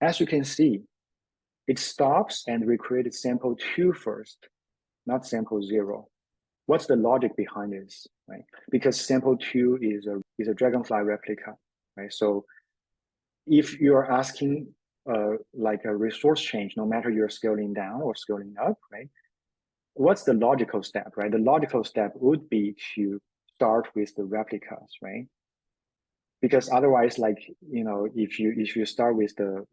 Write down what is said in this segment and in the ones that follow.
as you can see, it stops and recreated sample 2 first, not sample 0. What's the logic behind this, right? Because sample 2 is a Dragonfly replica, right? So if you're asking like a resource change, no matter you're scaling down or scaling up, right? What's the logical step, right? The logical step would be to start with the replicas, right? Because otherwise, like, if you start with the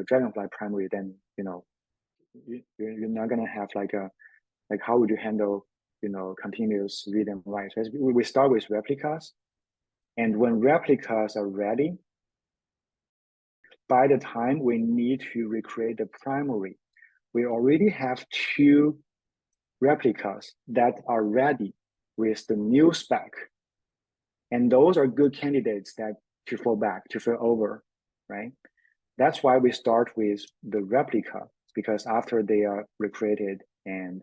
Dragonfly primary, then you're not gonna have like how would you handle continuous read and write? So we start with replicas, and when replicas are ready, by the time we need to recreate the primary, we already have 2 replicas that are ready with the new spec. And those are good candidates that to fall back, to fill over, right? That's why we start with the replica, because after they are recreated and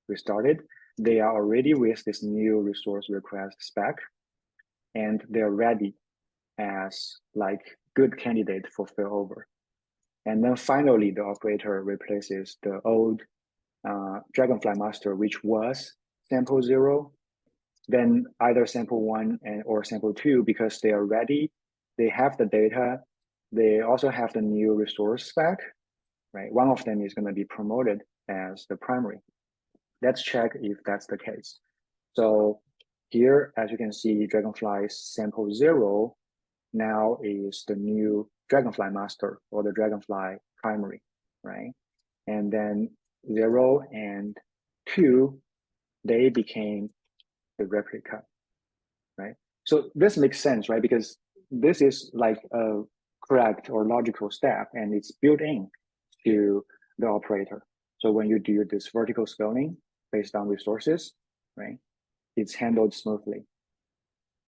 restarted, they are already with this new resource request spec, and they're ready as like good candidate for failover. And then finally, the operator replaces the old Dragonfly master, which was sample 0, then either sample 1 or sample 2, because they are ready, they have the data, they also have the new resource spec, right? One of them is going to be promoted as the primary. Let's check if that's the case. So here, as you can see, Dragonfly sample 0 now is the new Dragonfly master or the Dragonfly primary, right? And then 0 and 2, they became the replica, right? So this makes sense, right? Because this is like a correct or logical step, and it's built in to the operator. So when you do this vertical scaling based on resources, right, it's handled smoothly.